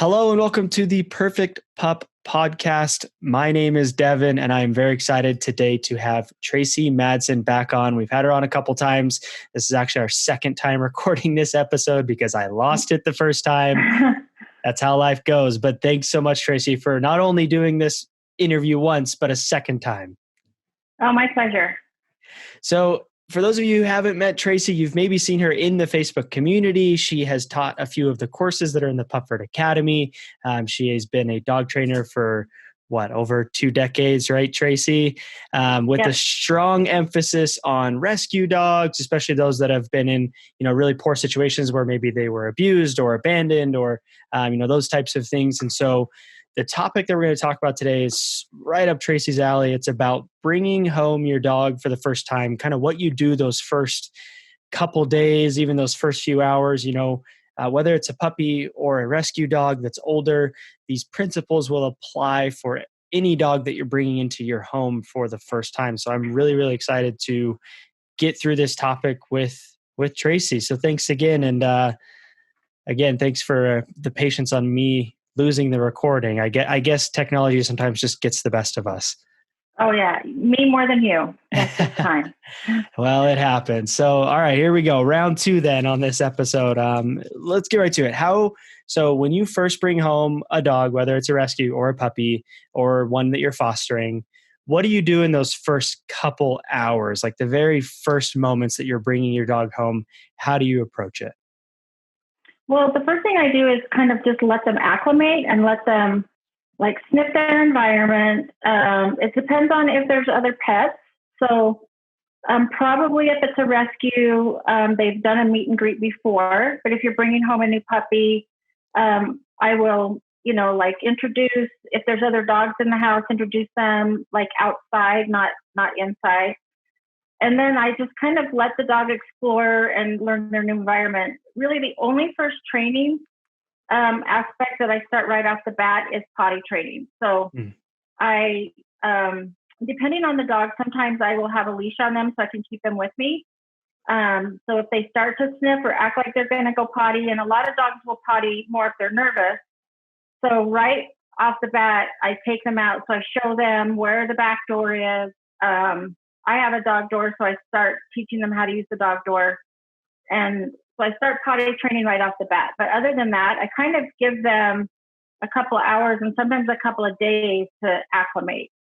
Hello and welcome to the Perfect Pup Podcast. My name is Devin and I am very excited today to have Traci Madson back on. We've had her on a couple times. This is actually our second time recording this episode because I lost it the first time. That's how life goes. But thanks so much, Traci, for not only doing this interview once, but a second time. Oh, my pleasure. So for those of you who haven't met Traci, you've maybe seen her in the Facebook community. She has taught a few of the courses that are in the Pupford Academy. She has been a dog trainer for over 2 decades, right, Traci? With a strong emphasis on rescue dogs, especially those that have been in, really poor situations where maybe they were abused or abandoned or, those types of things. And so the topic that we're going to talk about today is right up Traci's alley. It's about bringing home your dog for the first time, kind of what you do those first couple days, even those first few hours, whether it's a puppy or a rescue dog that's older, these principles will apply for any dog that you're bringing into your home for the first time. So I'm really, really excited to get through this topic with Traci. So thanks again. And again, thanks for the patience on me losing the recording. I guess technology sometimes just gets the best of us. Oh yeah, me more than you. That's just time. Well, it happens. So, all right, here we go. Round 2 then on this episode. Let's get right to it. So when you first bring home a dog, whether it's a rescue or a puppy or one that you're fostering, what do you do in those first couple hours? Like the very first moments that you're bringing your dog home, how do you approach it? Well, the first thing I do is kind of just let them acclimate and let them sniff their environment. It depends on if there's other pets. So probably if it's a rescue, they've done a meet and greet before. But if you're bringing home a new puppy, I will, introduce, if there's other dogs in the house, introduce them outside, not inside. And then I just kind of let the dog explore and learn their new environment. Really, the only first training aspect that I start right off the bat is potty training. So I, depending on the dog, sometimes I will have a leash on them so I can keep them with me. So if they start to sniff or act like they're going to go potty, and a lot of dogs will potty more if they're nervous. So right off the bat, I take them out. So I show them where the back door is. I have a dog door, so I start teaching them how to use the dog door. And so I start potty training right off the bat. But other than that, I kind of give them a couple of hours and sometimes a couple of days to acclimate.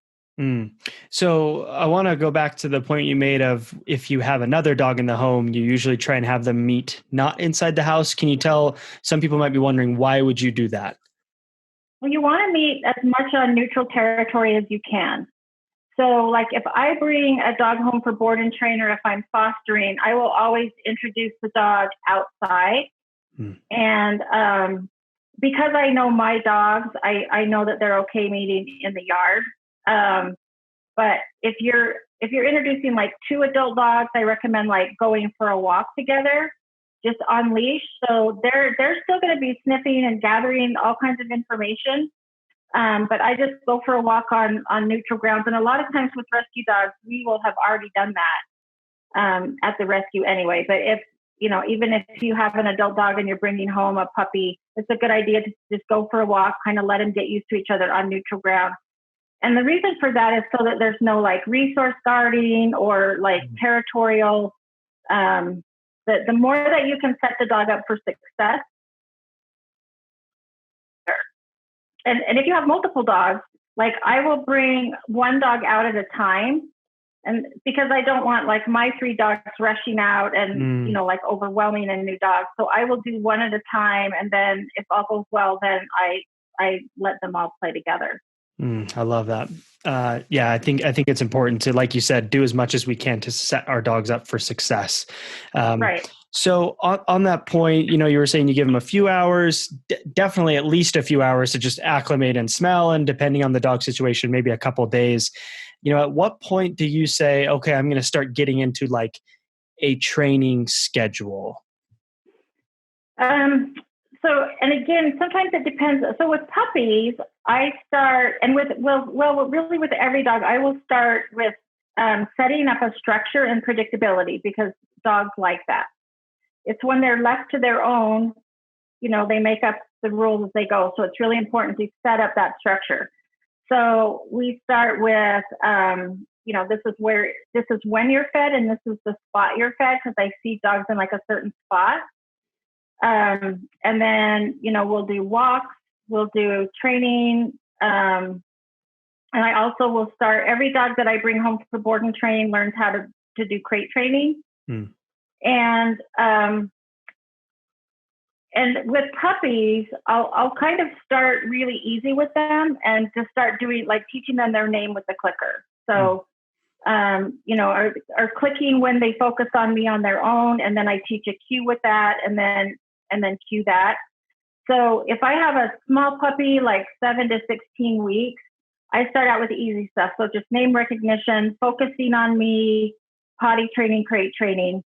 So I want to go back to the point you made of if you have another dog in the home, you usually try and have them meet not inside the house. Can you tell, some people might be wondering, why would you do that? Well, you want to meet as much on neutral territory as you can. So if I bring a dog home for board and train, or if I'm fostering, I will always introduce the dog outside. And because I know my dogs, I know that they're okay meeting in the yard. But if you're introducing 2 adult dogs, I recommend going for a walk together, just on leash. So they're still going to be sniffing and gathering all kinds of information. But I just go for a walk on neutral grounds. And a lot of times with rescue dogs, we will have already done that at the rescue anyway. But if, even if you have an adult dog and you're bringing home a puppy, it's a good idea to just go for a walk, kind of let them get used to each other on neutral ground. And the reason for that is so that there's no resource guarding or territorial. The more that you can set the dog up for success. And if you have multiple dogs, I will bring one dog out at a time. And because I don't want my 3 dogs rushing out and, overwhelming a new dog. So I will do one at a time. And then if all goes well, then I let them all play together. I love that. I think it's important to, like you said, do as much as we can to set our dogs up for success. Right. So on that point, you were saying you give them a few hours, definitely at least a few hours to just acclimate and smell. And depending on the dog situation, maybe a couple of days. At what point do you say, okay, I'm going to start getting into a training schedule? So, and again, sometimes it depends. So with puppies, I start, and really with every dog, I will start with setting up a structure and predictability, because dogs like that. It's when they're left to their own, they make up the rules as they go. So it's really important to set up that structure. So we start with, this is when you're fed and this is the spot you're fed, because I see dogs in like a certain spot. And then, we'll do walks, we'll do training. And I also will start, every dog that I bring home for board and train learns how to do crate training. And with puppies, I'll kind of start really easy with them and just start doing, like, teaching them their name with the clicker. So, are clicking when they focus on me on their own, and then I teach a cue with that, and then cue that. So if I have a small puppy, like 7 to 16 weeks, I start out with the easy stuff. So just name recognition, focusing on me, potty training, crate training.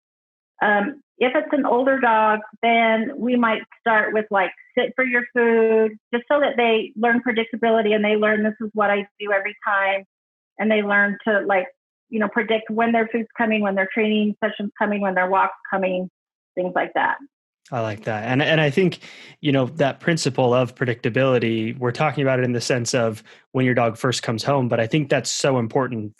If it's an older dog, then we might start with like sit for your food, just so that they learn predictability and they learn this is what I do every time. And they learn to predict when their food's coming, when their training session's coming, when their walk's coming, things like that. I like that. And I think, that principle of predictability, we're talking about it in the sense of when your dog first comes home, but I think that's so important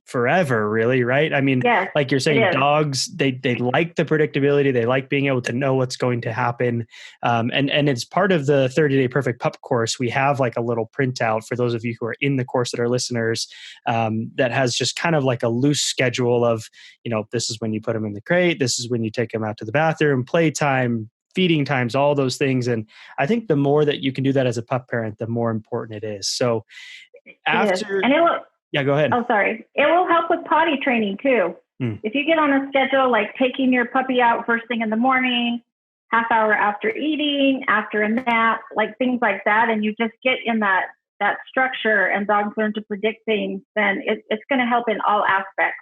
forever, really, right? I mean, yes, like you're saying, dogs, they like the predictability. They like being able to know what's going to happen. And it's part of the 30-Day Perfect Pup course. We have like a little printout for those of you who are in the course that are listeners, that has just kind of like a loose schedule of, this is when you put them in the crate. This is when you take them out to the bathroom, playtime, feeding times, all those things. And I think the more that you can do that as a pup parent, the more important it is. So after... Yeah, go ahead. Oh, sorry. It will help with potty training too. If you get on a schedule, like taking your puppy out first thing in the morning, half hour after eating, after a nap, like things like that, and you just get in that structure and dogs learn to predict things, then it's going to help in all aspects.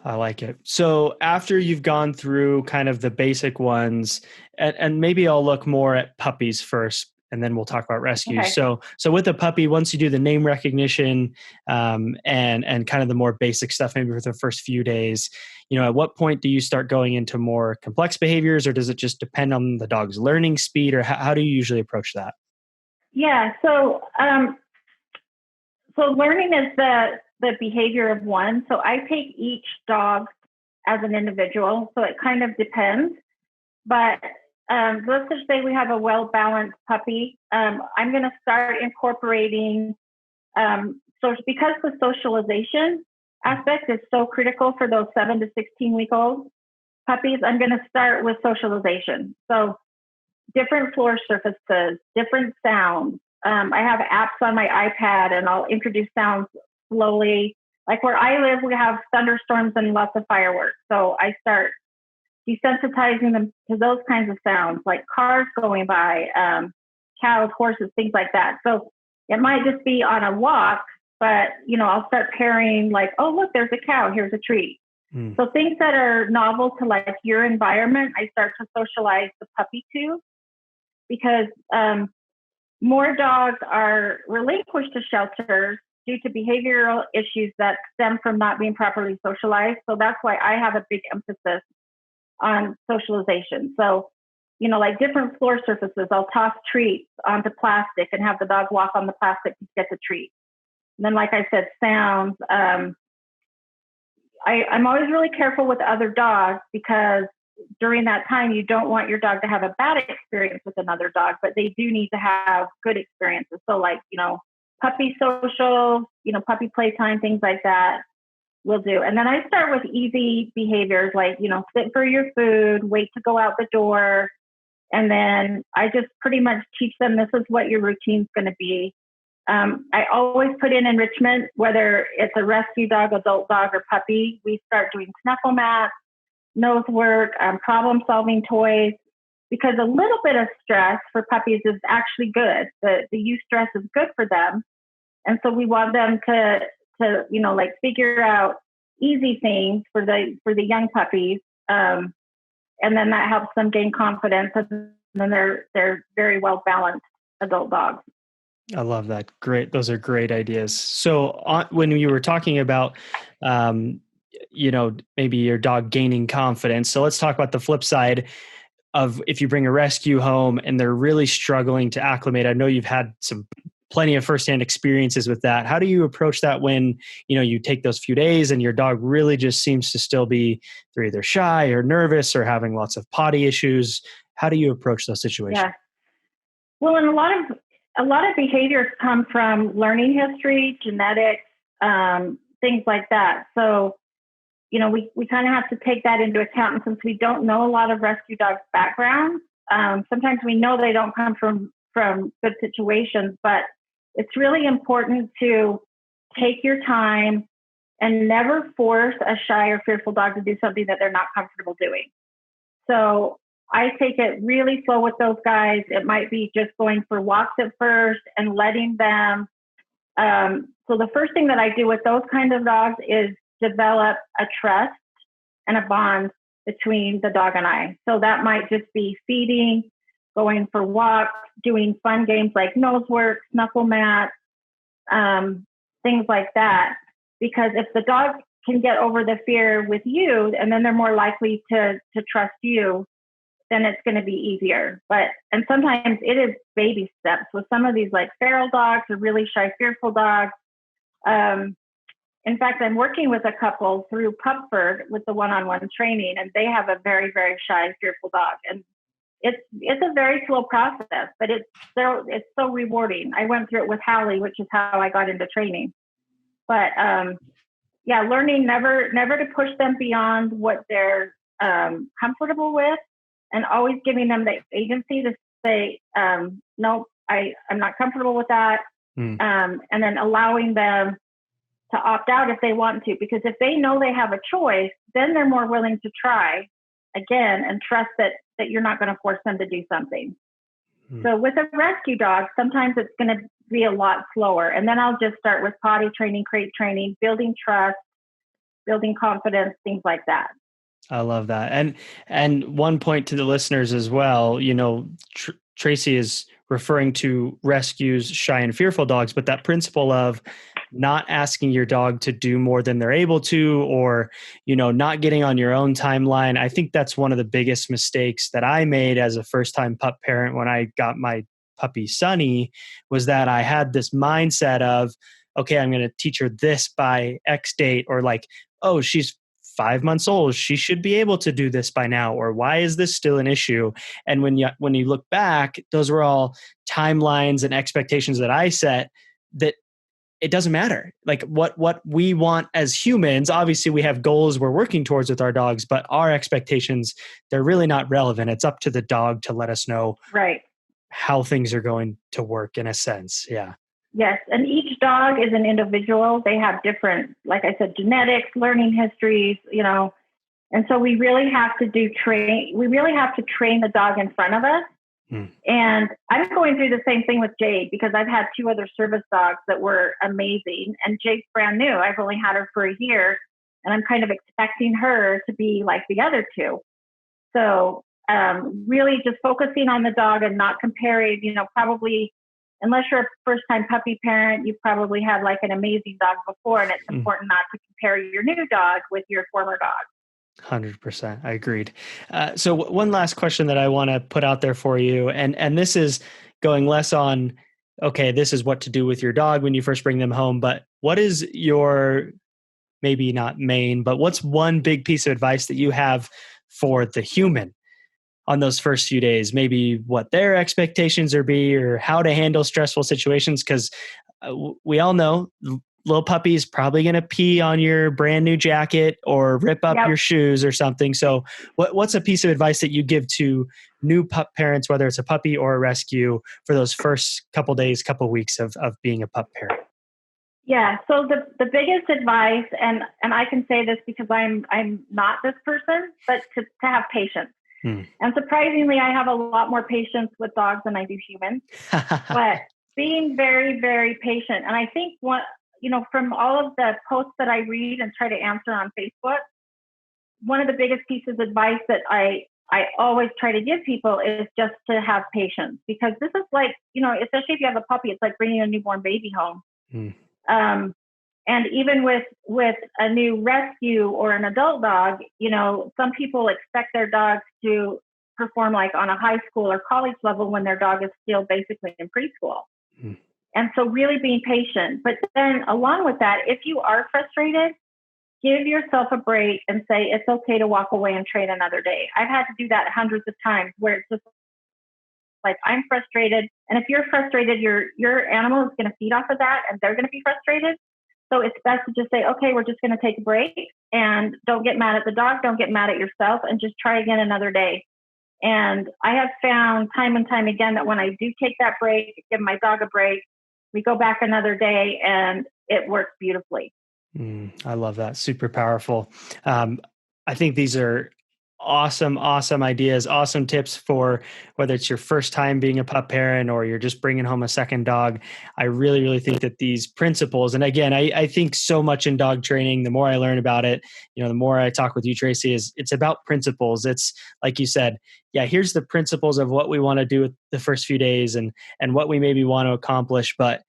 I like it. So after you've gone through kind of the basic ones, and maybe I'll look more at puppies first, and then we'll talk about rescues. Okay. So with a puppy, once you do the name recognition, and kind of the more basic stuff, maybe for the first few days, at what point do you start going into more complex behaviors, or does it just depend on the dog's learning speed, or how do you usually approach that? Yeah. So learning is the behavior of one. So I take each dog as an individual. So it kind of depends, but let's just say we have a well-balanced puppy. I'm going to start incorporating, because the socialization aspect is so critical for those 7 to 16-week-old puppies, I'm going to start with socialization. So different floor surfaces, different sounds. I have apps on my iPad, and I'll introduce sounds slowly. Like where I live, we have thunderstorms and lots of fireworks. So I start desensitizing them to those kinds of sounds, like cars going by, cows, horses, things like that. So it might just be on a walk, but I'll start pairing, like, oh, look, there's a cow, here's a treat. So things that are novel to like your environment, I start to socialize the puppy to, because more dogs are relinquished to shelters due to behavioral issues that stem from not being properly socialized. So that's why I have a big emphasis on socialization. So, like different floor surfaces, I'll toss treats onto plastic and have the dog walk on the plastic to get the treat. And then, like I said, sounds. I'm always really careful with other dogs, because during that time, you don't want your dog to have a bad experience with another dog, but they do need to have good experiences. So like, puppy social, puppy playtime, things like that. Will do. And then I start with easy behaviors like, sit for your food, wait to go out the door. And then I just pretty much teach them, this is what your routine's going to be. I always put in enrichment, whether it's a rescue dog, adult dog, or puppy. We start doing snuffle mats, nose work, problem-solving toys, because a little bit of stress for puppies is actually good. The eustress is good for them. And so we want them to figure out easy things for the young puppies, and then that helps them gain confidence, and then they're very well balanced adult dogs. I love that. Great, those are great ideas. So when you were talking about, maybe your dog gaining confidence, so let's talk about the flip side. of if you bring a rescue home and they're really struggling to acclimate. I know you've had plenty of firsthand experiences with that. How do you approach that when, you take those few days and your dog really just seems to still be, they're either shy or nervous or having lots of potty issues? How do you approach those situations? Yeah. Well, and a lot of behaviors come from learning history, genetics, things like that. So, we kind of have to take that into account. And since we don't know a lot of rescue dogs' backgrounds, sometimes we know they don't come from good situations, but it's really important to take your time and never force a shy or fearful dog to do something that they're not comfortable doing. So I take it really slow with those guys. It might be just going for walks at first and letting them. So the first thing that I do with those kind of dogs is develop a trust and a bond between the dog and I. So that might just be feeding, going for walks, doing fun games like nose work, snuffle mats, things like that. Because if the dog can get over the fear with you, and then they're more likely to trust you, then it's going to be easier. And sometimes it is baby steps with some of these like feral dogs or really shy, fearful dogs. In fact, I'm working with a couple through Pupford with the one-on-one training, and they have a very, very shy, fearful dog. And it's a very slow process, but it's so rewarding. I went through it with Hallie, which is how I got into training. But learning never to push them beyond what they're comfortable with, and always giving them the agency to say, no, I'm not comfortable with that. And then allowing them to opt out if they want to, because if they know they have a choice, then they're more willing to try again and trust that you're not going to force them to do something. So with a rescue dog, sometimes it's going to be a lot slower. And then I'll just start with potty training, crate training, building trust, building confidence, things like that. I love that. And one point to the listeners as well, Traci is referring to rescues, shy and fearful dogs, but that principle of not asking your dog to do more than they're able to, or, not getting on your own timeline. I think that's one of the biggest mistakes that I made as a first-time pup parent when I got my puppy Sunny, was that I had this mindset of, okay, I'm going to teach her this by X date, or like, oh, she's 5 months old, she should be able to do this by now, or why is this still an issue? And when you look back, those were all timelines and expectations that I set that it doesn't matter. Like what we want as humans, obviously we have goals we're working towards with our dogs, but our expectations, they're really not relevant. It's up to the dog to let us know how things are going to work in a sense. Yeah. Yes. And each dog is an individual. They have different, like I said, genetics, learning histories, and so we really have to train the dog in front of us. And I'm going through the same thing with Jade, because I've had 2 other service dogs that were amazing, and Jade's brand new. I've only had her for a year, and I'm kind of expecting her to be like the other 2. So really just focusing on the dog and not comparing, probably, unless you're a first-time puppy parent, you probably had like an amazing dog before, and it's important not to compare your new dog with your former dog. 100%. I agreed. So one last question that I want to put out there for you, and this is going less on, okay, this is what to do with your dog when you first bring them home, but what is your, maybe not main, but what's one big piece of advice that you have for the human on those first few days? Maybe what their expectations are or how to handle stressful situations, because we all know little puppy is probably going to pee on your brand new jacket or rip up your shoes or something. So what's a piece of advice that you give to new pup parents, whether it's a puppy or a rescue, for those first couple days, couple weeks of being a pup parent? Yeah. So the biggest advice, and I can say this because I'm not this person, but to have patience. And surprisingly, I have a lot more patience with dogs than I do humans, but being very, very patient. And I think from all of the posts that I read and try to answer on Facebook, one of the biggest pieces of advice that I always try to give people is just to have patience, because this is like, especially if you have a puppy, it's like bringing a newborn baby home. And even with a new rescue or an adult dog, some people expect their dogs to perform like on a high school or college level when their dog is still basically in preschool. Mm. And so really being patient. But then along with that, if you are frustrated, give yourself a break and say it's okay to walk away and train another day. I've had to do that hundreds of times where it's just like, I'm frustrated. And if you're frustrated, your animal is going to feed off of that and they're going to be frustrated. So it's best to just say, okay, we're just going to take a break and don't get mad at the dog. Don't get mad at yourself and just try again another day. And I have found time and time again that when I do take that break, give my dog a break, we go back another day and it works beautifully. I love that. Super powerful. I think these are awesome ideas, awesome tips for whether it's your first time being a pup parent or you're just bringing home a second dog. I really think that these principles, and again, I think so much in dog training, the more I learn about it, the more I talk with you, Traci, is it's about principles. It's like you said, yeah, here's the principles of what we want to do with the first few days and what we maybe want to accomplish, but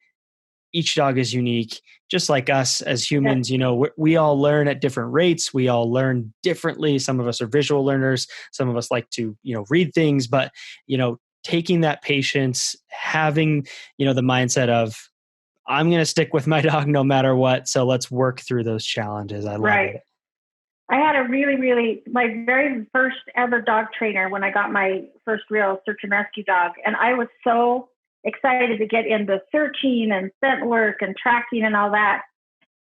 each dog is unique, just like us as humans. We all learn at different rates. We all learn differently. Some of us are visual learners. Some of us like to, read things, but, taking that patience, having, the mindset of, I'm going to stick with my dog no matter what. So let's work through those challenges. I love it. I had a my very first ever dog trainer when I got my first real search and rescue dog. And I was so excited to get into searching and scent work and tracking and all that.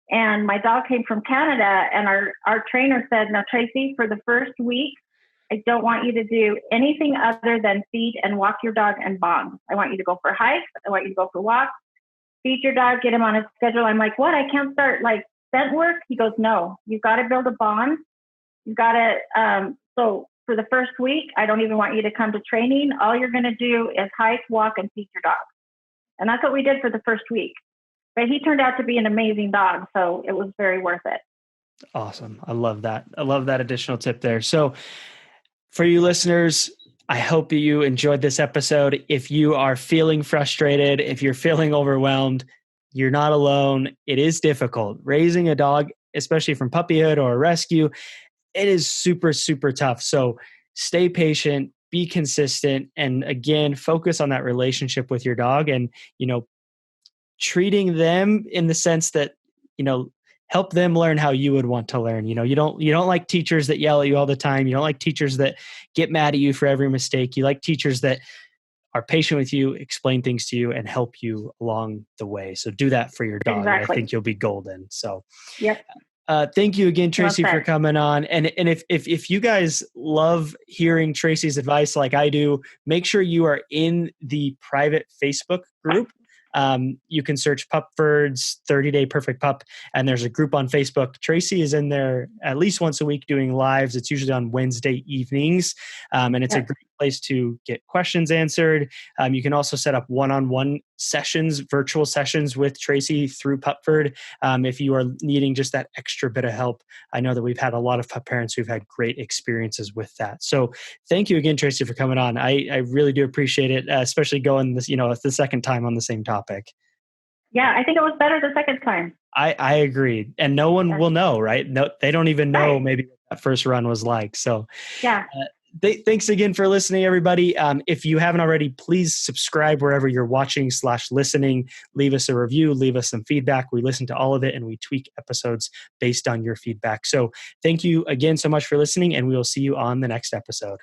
And my dog came from Canada and our trainer said, now Traci, for the first week, I don't want you to do anything other than feed and walk your dog and bond. I want you to go for hikes. I want you to go for walks, feed your dog, get him on a schedule. I'm like, what? I can't start like scent work? He goes, no, you've got to build a bond. You've got to, so for the first week, I don't even want you to come to training. All you're going to do is hike, walk, and feed your dog. And that's what we did for the first week. But he turned out to be an amazing dog, so it was very worth it. Awesome. I love that. I love that additional tip there. So for you listeners, I hope that you enjoyed this episode. If you are feeling frustrated, if you're feeling overwhelmed, you're not alone. It is difficult. Raising a dog, especially from puppyhood or a rescue, it is super, super tough. So stay patient, be consistent, and again, focus on that relationship with your dog and, treating them in the sense that, help them learn how you would want to learn. You don't like teachers that yell at you all the time. You don't like teachers that get mad at you for every mistake. You like teachers that are patient with you, explain things to you, and help you along the way. So do that for your dog. Exactly. I think you'll be golden. So yep. Thank you again, Traci, for coming on. And if you guys love hearing Traci's advice like I do, make sure you are in the private Facebook group. You can search Pupford's 30-Day Perfect Pup, and there's a group on Facebook. Traci is in there at least once a week doing lives. It's usually on Wednesday evenings, and it's a great place to get questions answered. You can also set up one-on-one sessions, virtual sessions with Traci through Pupford if you are needing just that extra bit of help. I know that we've had a lot of pup parents who've had great experiences with that. So thank you again, Traci, for coming on. I really do appreciate it, especially going this, the second time on the same topic. Yeah, I think it was better the second time. I agree. And no one will know, right? No, they don't even know maybe what that first run was like. So yeah. Thanks again for listening, everybody. If you haven't already, please subscribe wherever you're watching/listening. Leave us a review, leave us some feedback. We listen to all of it and we tweak episodes based on your feedback. So thank you again so much for listening, and we will see you on the next episode.